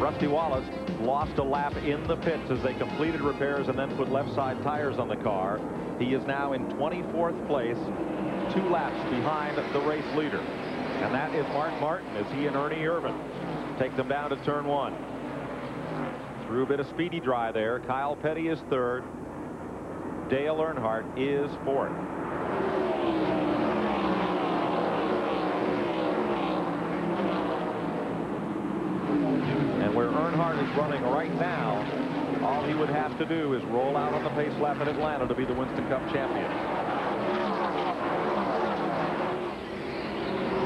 Rusty Wallace lost a lap in the pits as they completed repairs and then put left side tires on the car. He is now in 24th place, 2 laps behind the race leader. And that is Mark Martin as he and Ernie Irvan take them down to turn 1. Through a bit of speedy dry there. Kyle Petty is 3rd. Dale Earnhardt is 4th. And where Earnhardt is running right now, all he would have to do is roll out on the pace lap at Atlanta to be the Winston Cup champion.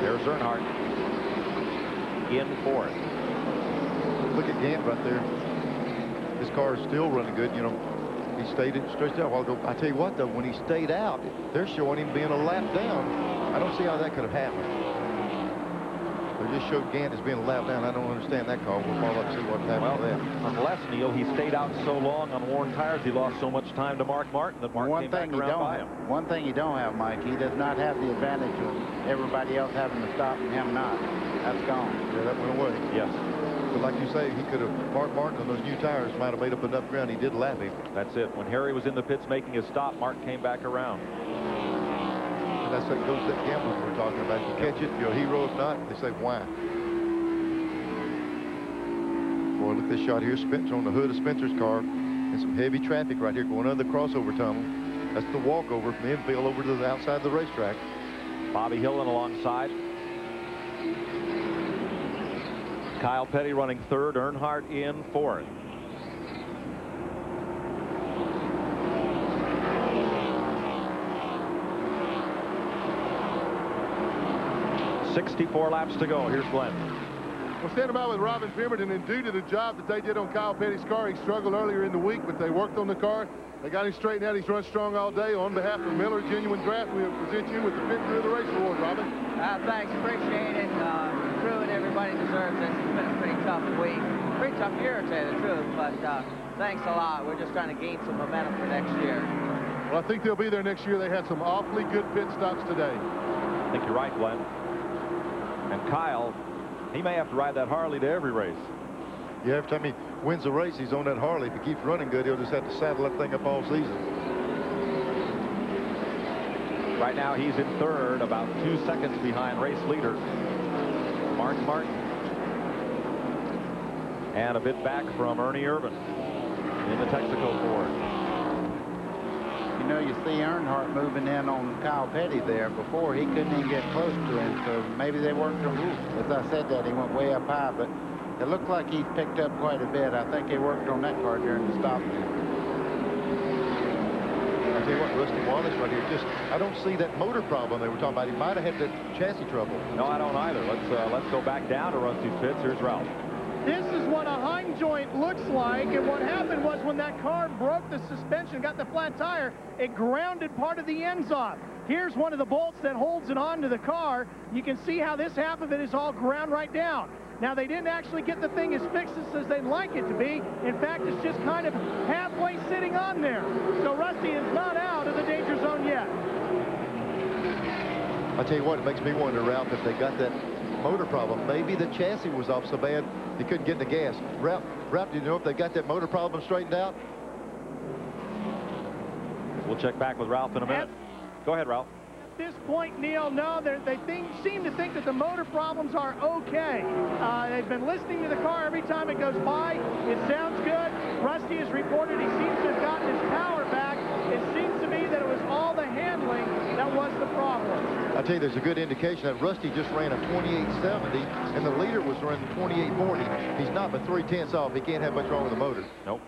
There's Earnhardt in 4th. Look at Gant right there. His car is still running good. You know, he stayed stretched out a while ago. I tell you what, though, when he stayed out, they're showing him being a lap down. I don't see how that could have happened. They just showed Gant as being a lap down. I don't understand that call. We'll follow up and see what happened to that. Unless, Neil, he stayed out so long on worn tires, he lost so much time to Mark Martin that Mark came back around by him. One thing you don't have, Mike, he does not have the advantage of everybody else having to stop and him not. That's gone. Yeah, that went away. Yes. But like you say, he could have, Mark Martin on those new tires might have made up enough ground. He did lap him. That's it. When Harry was in the pits making his stop, Mark came back around. And that's that goes to that gambling we're talking about. You catch it, you're a hero. If not, they say why. Boy, look at this shot here. Spencer on the hood of Spencer's car. And some heavy traffic right here going under the crossover tunnel. That's the walkover from the infield over to the outside of the racetrack. Bobby Hillin alongside. Kyle Petty running 3rd, Earnhardt in 4th. .64 laps to go. Here's Glenn. Well, standing by with Robin Pemberton, and due to the job that they did on Kyle Petty's car, he struggled earlier in the week, but they worked on the car. They got him straightened out. He's run strong all day. On behalf of Miller Genuine Draft, we'll present you with the Pit Crew of the Race Award, Robin. Thanks, appreciate it. Crew and everybody deserves this. It's been a pretty tough week. Pretty tough year, to tell you the truth, but thanks a lot. We're just trying to gain some momentum for next year. Well, I think they'll be there next year. They had some awfully good pit stops today. I think you're right, Glenn. And Kyle, he may have to ride that Harley to every race. Yeah, every time he wins a race, he's on that Harley. If he keeps running good, he'll just have to saddle that thing up all season. Right now, he's in 3rd, about 2 seconds behind race leader Mark Martin. And a bit back from Ernie Irvan in the Texaco Ford. You know, you see Earnhardt moving in on Kyle Petty there. Before, he couldn't even get close to him, so maybe they worked on roof. As I said that, he went way up high, but it looked like he's picked up quite a bit. I think they worked on that car during the stop there. I tell you what, Rusty Wallace right here, just, I don't see that motor problem they were talking about. He might have had that chassis trouble. No, I don't either. Let's go back down to Rusty's pits. Here's Ralph. This is what a Heim joint looks like, and what happened was when that car broke the suspension, got the flat tire, it grounded part of the ends off. Here's one of the bolts that holds it onto the car. You can see how this half of it is all ground right down. Now, they didn't actually get the thing as fixed as they'd like it to be. In fact, it's just kind of halfway sitting on there. So Rusty is not out of the danger zone yet. I tell you what, it makes me wonder, Ralph, if they got that motor problem. Maybe the chassis was off so bad he couldn't get the gas. Ralph, do you know if they got that motor problem straightened out? We'll check back with Ralph in a minute. Go ahead, Ralph. At this point, Neil, no, they seem to think that the motor problems are okay. They've been listening to the car every time it goes by. It sounds good. Rusty has reported he seems to have gotten his power back. It seems to me that it was all the handling that was the problem. I tell you, there's a good indication that Rusty just ran a 28.70, and the leader was running 28.40. He's not but 3/10 off. He can't have much wrong with the motor. Nope.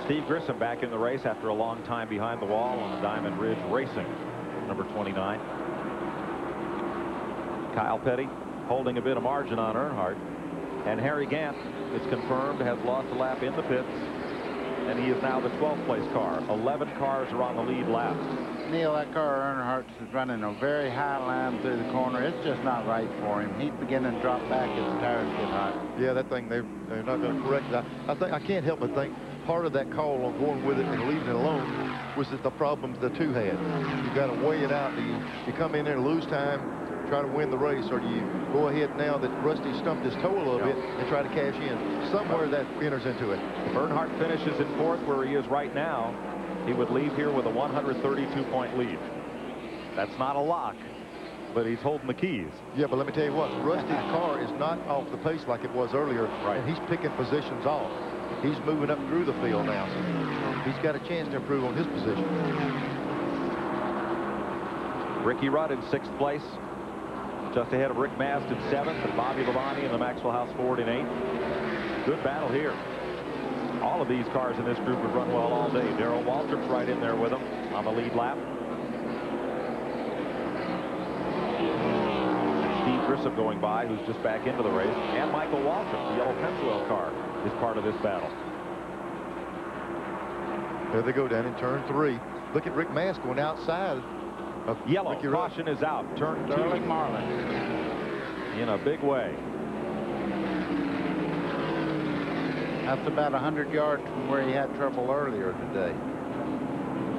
Steve Grissom back in the race after a long time behind the wall on the Diamond Ridge Racing, number 29. Kyle Petty holding a bit of margin on Earnhardt. And Harry Gant, it's confirmed, has lost a lap in the pits. And he is now the 12th place car. 11 cars are on the lead lap. Neil, that car Earnhardt is running a very high line through the corner. It's just not right for him. He's beginning to drop back as the tires get hot. Yeah, that thing, they're not going to correct that. I can't help but think part of that call on going with it and leaving it alone was that the problems the two had. You got to weigh it out. You come in there and lose time, try to win the race, or do you go ahead now that Rusty stumped his toe a little bit and try to cash in? Somewhere that enters into it. If Earnhardt finishes in 4th where he is right now, he would leave here with a 132-point lead. That's not a lock, but he's holding the keys. Yeah, but let me tell you what, Rusty's car is not off the pace like it was earlier, and he's picking positions off. He's moving up through the field now, so he's got a chance to improve on his position. Ricky Rudd in 6th place, just ahead of Rick Mast in 7th, and Bobby Labonte and the Maxwell House Ford in 8th. Good battle here. All of these cars in this group have run well all day. Darrell Waltrip's right in there with them on the lead lap. Steve Grissom going by, who's just back into the race, and Michael Waltrip, the yellow Pennzoil car, is part of this battle. There they go down in turn 3. Look at Rick Mast going outside of yellow. Ricky Caution is out. Turn 2. Sterling Marlin. In a big way. That's about 100 yards from where he had trouble earlier today.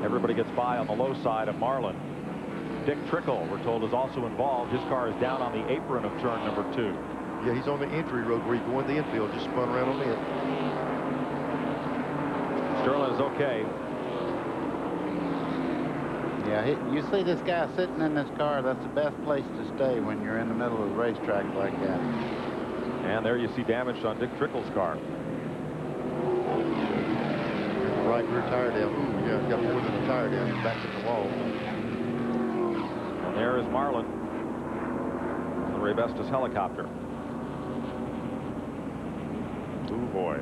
Everybody gets by on the low side of Marlin. Dick Trickle, we're told, is also involved. His car is down on the apron of turn number 2. Yeah, he's on the entry road where he's going the infield, just spun around on it. Sterling is okay. Yeah, you see this guy sitting in this car, that's the best place to stay when you're in the middle of the racetrack like that. And there you see damage on Dick Trickle's car. Right rear tire down. Ooh, yeah, got more than a tire down. He's back in the wall. And there is Marlin, the Ray Bestis helicopter. Ooh, boy.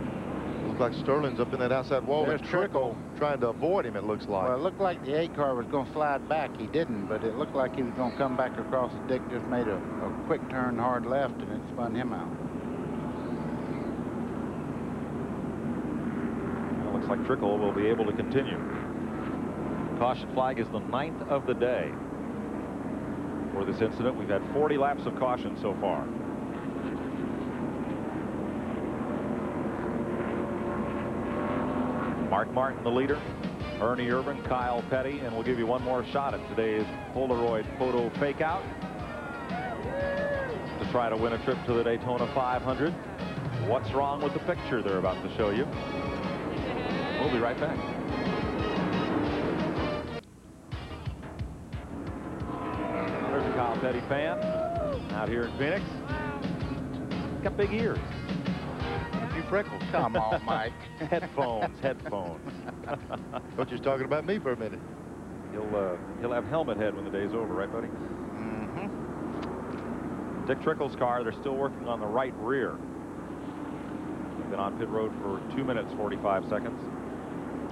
Looks like Sterling's up in that outside wall. There's Trickle trying to avoid him, it looks like. Well, it looked like the 8 car was going to slide back. He didn't, but it looked like he was going to come back across. Dick just made a quick turn hard left, and it spun him out. It looks like Trickle will be able to continue. Caution flag is the 9th of the day for this incident. We've had 40 laps of caution so far. Mark Martin, the leader. Ernie Irvan, Kyle Petty, and we'll give you one more shot at today's Polaroid photo fake-out to try to win a trip to the Daytona 500. What's wrong with the picture they're about to show you? We'll be right back. There's a Kyle Petty fan out here in Phoenix. He's got big ears. Freckles. Come on, Mike. Headphones. Thought you was talking about me for a minute. He'll have helmet head when the day's over, right, buddy? Mm-hmm. Dick Trickle's car, they're still working on the right rear. Been on pit road for 2 minutes, 45 seconds.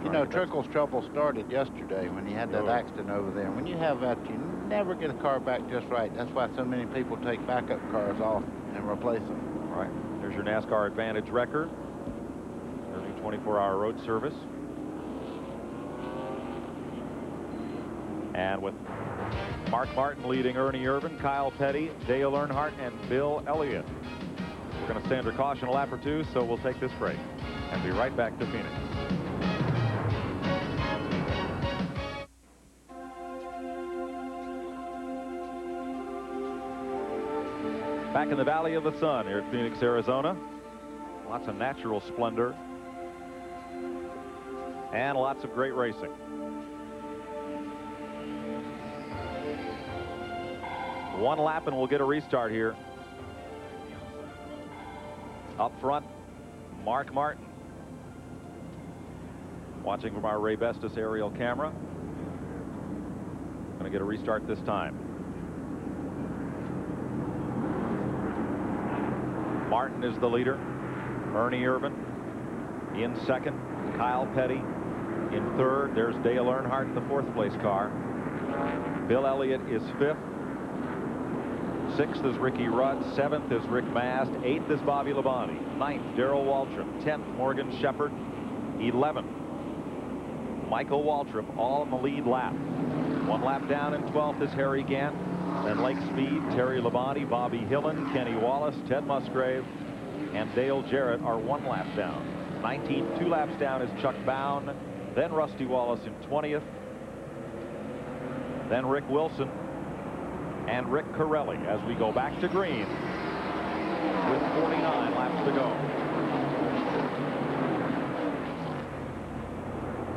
You know, Trickle's trouble started yesterday when he had that accident over there. When you have that, you never get a car back just right. That's why so many people take backup cars off and replace them. Right. There's your NASCAR Advantage record. Their new 24-hour road service. And with Mark Martin leading Ernie Irvan, Kyle Petty, Dale Earnhardt, and Bill Elliott. We're going to stay under caution a lap or two, so we'll take this break and be right back to Phoenix. Back in the Valley of the Sun here at Phoenix, Arizona. Lots of natural splendor and lots of great racing. One lap and we'll get a restart here. Up front, Mark Martin. Watching from our Ray Bestis aerial camera. Going to get a restart this time. Martin is the leader. Ernie Irvan in second. Kyle Petty in third. There's Dale Earnhardt, the 4th place car. Bill Elliott is 5th. 6th is Ricky Rudd. 7th is Rick Mast. 8th is Bobby Labonte. 9th, Darrell Waltrip. 10th, Morgan Shepherd. 11th, Michael Waltrip, all in the lead lap. 1 lap down in 12th is Harry Gant. Then Lake Speed, Terry Labonte, Bobby Hillen, Kenny Wallace, Ted Musgrave, and Dale Jarrett are 1 lap down. 19th, 2 laps down is Chuck Bown. Then Rusty Wallace in 20th. Then Rick Wilson and Rick Corelli as we go back to green with 49 laps to go.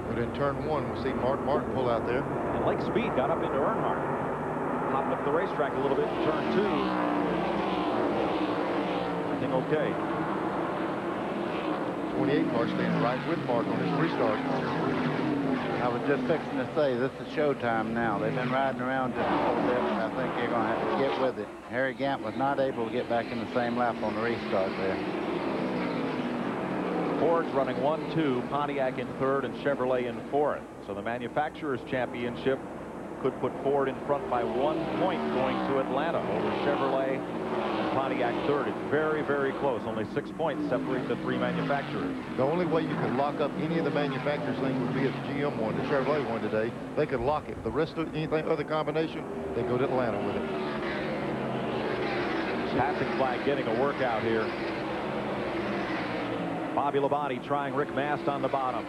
But in turn 1, we see Mark Martin pull out there. And Lake Speed got up into Earnhardt. Hopped up the racetrack a little bit in turn 2. I think okay. 28 car staying right with Mark on his restart. I was just fixing to say, this is showtime now. They've been riding around just a little bit, and I think they're going to have to get with it. Harry Gant was not able to get back in the same lap on the restart there. Ford's running 1-2, Pontiac in 3rd, and Chevrolet in 4th. So the Manufacturers' Championship could put Ford in front by 1 point going to Atlanta over Chevrolet and Pontiac 3rd. It's very, very close. Only 6 points separate the 3 manufacturers. The only way you could lock up any of the manufacturers' things would be if GM won, the Chevrolet won today. They could lock it. The rest of anything other combination, they go to Atlanta with it. Passing flag getting a workout here. Bobby Labonte trying Rick Mast on the bottom.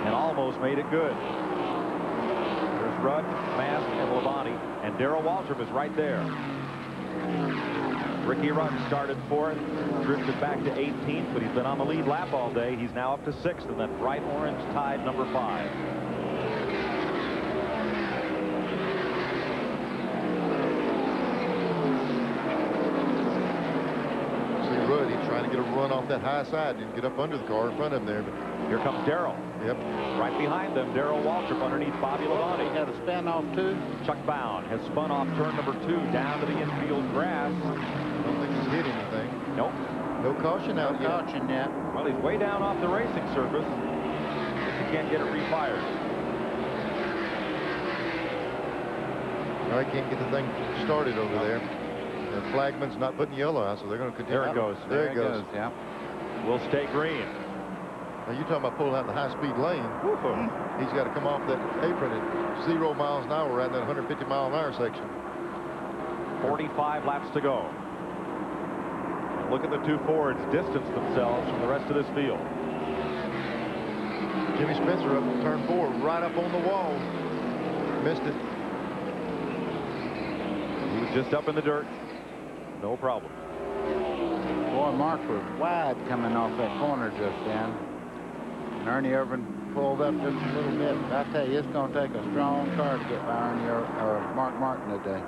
And almost made it good. There's Rudd, Mast, and Labonte, and Darrell Waltrip is right there. Ricky Rudd started 4th, drifted back to 18th, but he's been on the lead lap all day. He's now up to 6th in that bright orange Tide number 5. Rudd, he's trying to get a run off that high side and get up under the car in front of him there. But here comes Darrell. Yep. Right behind them, Darrell Waltrip underneath Bobby Labonte. He had a spin off too. Chuck Bound has spun off turn number 2 down to the infield grass. I don't think he's hit anything. Nope. No caution out yet. Caution yet. Well, he's way down off the racing surface. He can't get it refired. I can't get the thing started over there. The flagman's not putting yellow out, so they're going to continue. There it goes. There it goes. Yeah. We'll stay green. Now, you're talking about pulling out the high-speed lane. He's got to come off that apron at 0 miles an hour right in that 150-mile-an-hour section. 45 laps to go. And look at the 2 Fords distance themselves from the rest of this field. Jimmy Spencer up in turn 4, right up on the wall. Missed it. He was just up in the dirt. No problem. Boy, Mark was wide coming off that corner just then. And Ernie Irvin pulled up just a little bit. I tell you, it's going to take a strong car to get by Ernie or Mark Martin today.